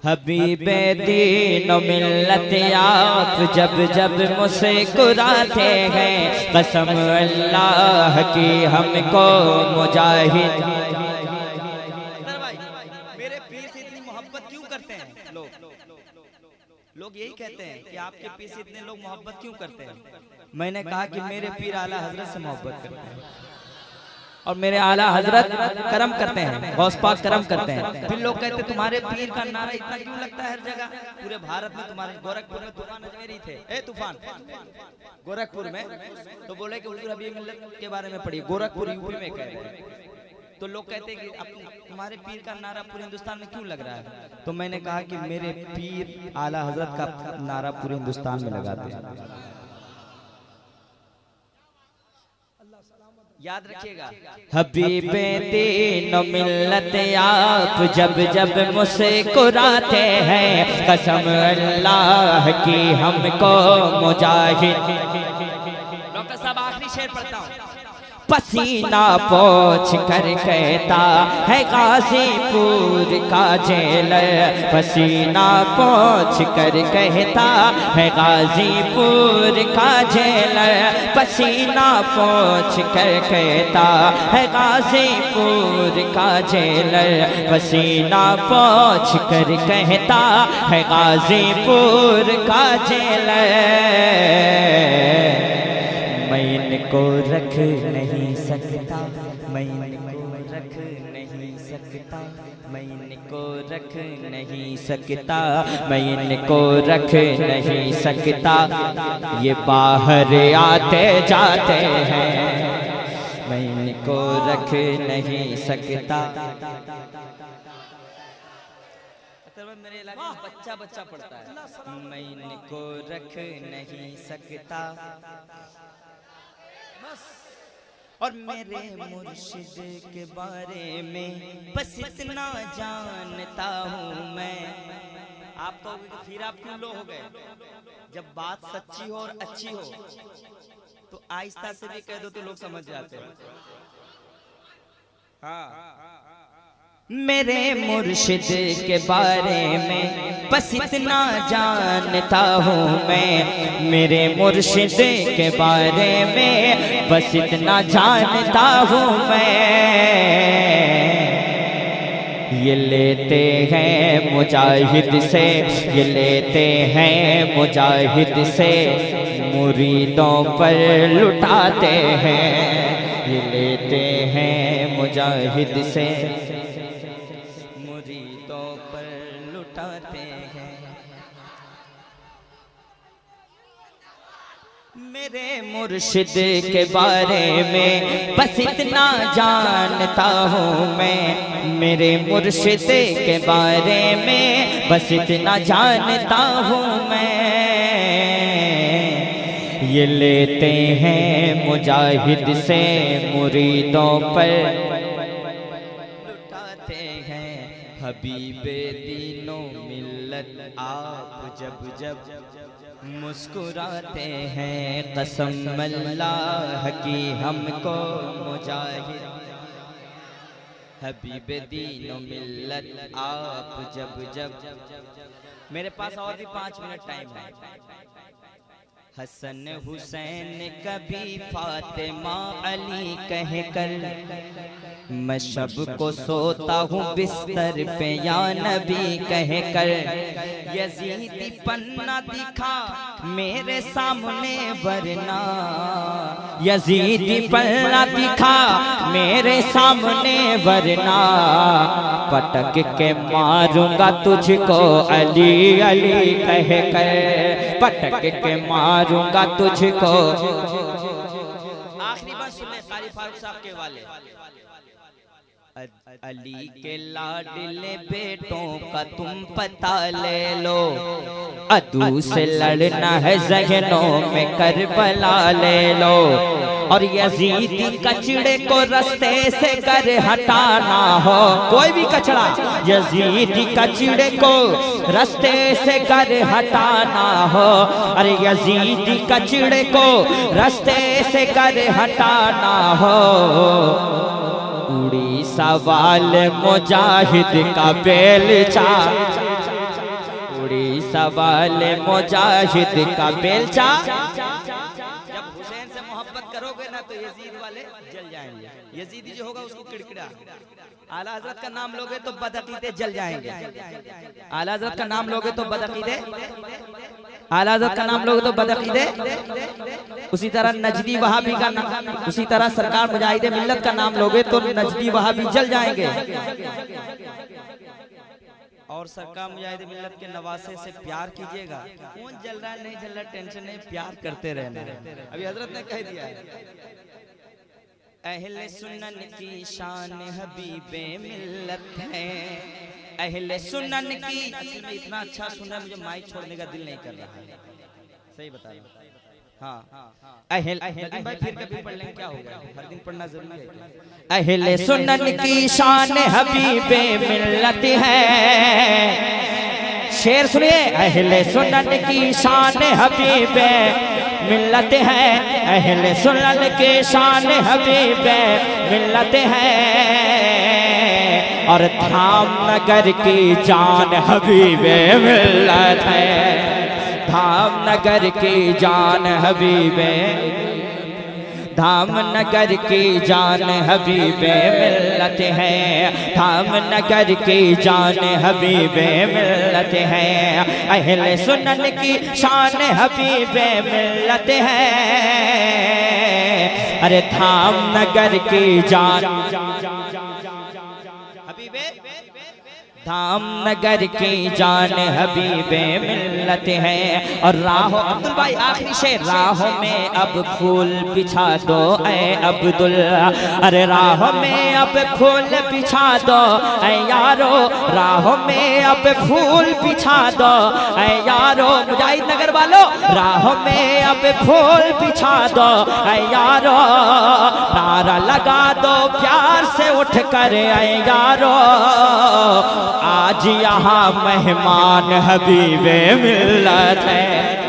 हबीबे दीन मिल्लत आप जब जब मुस्कुराते हैं, कसम अल्लाह की हमको मुजाहिद। मेरे पीर से इतनी मोहब्बत क्यों करते हैं लोग यही कहते हैं कि आपके पीर से इतने लोग मोहब्बत क्यों करते हैं। मैंने कहा कि मेरे पीर आला हजरत से मोहब्बत करते हैं और मेरे आला हजरत करम करते हैं, गौस पाक करम करते हैं। फिर लोग कहते हैं तुम्हारे पीर का नारा इतना क्यों लगता है हर जगह। पूरे भारत में तुम्हारे गोरखपुर में तूफान अजमेरी थे, तूफान गोरखपुर में, तो बोले कि हुजूर हबीब मिल्लत के बारे में पढ़िए। गोरखपुर यूपी में कह रहे हैं, तो लोग कहते हैं कि तुम्हारे पीर का नारा पूरे हिंदुस्तान में क्यों लग रहा है। तो मैंने कहा कि मेरे पीर आला हजरत का नारा पूरे हिंदुस्तान में लगाते हैं। याद रखिएगा, हबीबे दीन मिल्लत आप जब जब मुस्कुराते हैं, कसम अल्लाह की हमको मुजाहिद। डॉक्टर साहब आखिरी शेर पढ़ता हूँ। पसीना पोंछ कर कहता है गाजीपुर का जेलर, पसीना पोंछ कर कहता है गाजीपुर का जेलर, पसीना पोंछ कर कहता है गाजीपुर का जेलर, पसीना पोंछ कर कहता है गाजीपुर का जेलर। मैं इनको रख नहीं सकता, मैं इनको रख नहीं सकता, मैं इनको रख नहीं सकता, मैं इनको रख नहीं सकता, ये बाहर आते जाते हैं, मैं इनको रख नहीं सकता। मेरे इलाके में बच्चा बच्चा पढ़ता है, मैं इनको रख नहीं सकता। और मेरे मुर्शिद के बारे में बस इतना जानता हूँ मैं। आप तो फिर आप क्यों लो हो गए। जब बात सच्ची हो और अच्छी हो तो आहिस्ता से भी कह दो तो लोग समझ जाते हैं। हाँ, मेरे मुर्शिद के बारे में बस इतना जानता हूँ मैं, मेरे मुर्शिद के बारे में बस इतना जानता हूँ मैं। ये लेते हैं मुजाहिद से, ये लेते हैं मुजाहिद से, मुरीदों पर लुटाते हैं, ये लेते हैं मुजाहिद से, मुरीदों पर लुटाते हैं। मेरे मुर्शिद के बारे में बस इतना जानता हूँ मैं, मेरे मुर्शिद के बारे में बस इतना जानता हूँ मैं। ये लेते हैं मुजाहिद से, मुरीदों पर लुटाते हैं। हबीबे दीनो मिल्लत आप जब जब मुस्कुराते हैं, कसम अल्लाह की हमको मुजाहिद। हबीबे दीनो मिल्लत आप जब जब। मेरे पास और भी 5 मिनट टाइम है। हसन हुसैन कभी फातिमा अली कह कर, मैं शब को सोता हूँ बिस्तर पे या नबी कह कर। यजीदी पन्ना दिखा मेरे सामने वरना, यजीदी पन्ना दिखा मेरे सामने वरना, पटक के मारूंगा तुझको अली अली कह कर, पटक के मारूंगा तुझको। आखिरी बात सुन ले कारी फारूक साहब के वाले। अली के लाडले बेटों का तुम पता ले लो, अदू से लड़ना है ज़हनों में करबला ले लो, और यजीदी कचड़े को रास्ते से कर हटाना हो। कोई भी कचड़ा यजीदी कचड़े को रास्ते से कर हटाना हो, अरे यजीदी कचड़े को रास्ते से कर हटाना हो। उड़ी सवाल मुजाहिद का बेलचा, सवाल मुजाहिद का बेलचा। जब हुसैन से मोहब्बत करोगे ना तो यजीद वाले जल जाएंगे। यजीदी जो होगा उसको किड़किड़ा। आला हजरत का नाम लोगे तो बदअकीदे जल जाएंगे। आला हजरत का नाम लोगे तो बदअकीदे, आला हजरत का नाम लोगे तो बदअकीदे। उसी तरह नजदी वहाबी का नाम, उसी तरह सरकार मुजाहिद मिल्लत का नाम लोगे तो नजदी वहाबी जल जाएंगे। और सरकार मुजाहिद मिल्लत के नवासे से प्यार कीजिएगा। कौन जल रहा है नहीं जल रहा टेंशन नहीं, प्यार करते रहना। अभी हजरत ने कह दिया है अहले सुन्नत की शान हबीबे मिल्लत है। अहले सुन्नत की, असल में इतना अच्छा सुना मुझे माइक छोड़ने का दिल नहीं कर रहा है। सही बता रहा हूं। हाँ लेकिन भाई फिर कभी पढ़ लेंगे, क्या हो गया, हर दिन पढ़ना जरूरी है। अहले सुन्नत की शान हबीबे मिल्लत है। शेर सुनिए, अहले सुन्नत की शान हबीबे मिल्लत है। अहले सुन्नत की शान हबीबे मिल्लत है। और धामनगर की जान हबीबे मिल्लत है। धामनगर की जान हबीबे, धामनगर की जान हबीबे मिल्लत है। धामनगर की जान हबीबे मिल्लत है। अहले सुन्नत की शान हबीबे मिल्लत है। अरे धामनगर की जान हबीबे, धामनगर की जान हबीबे मिल्लत है। और राहों, अब्दुल भाई आखिरी शेर, राहों में अब फूल बिछा दो ऐ अब्दुल। अरे राहों में अब फूल बिछा दो ऐ यारो। राहों में अब फूल बिछा दो ऐ यारो। मुजाहिद नगर वालों, राहों में अब फूल बिछा दो ऐ यारो। नारा लगा दो प्यार से उठ कर ऐ यारो। आज यहाँ मेहमान हबीबे मिल्लत है।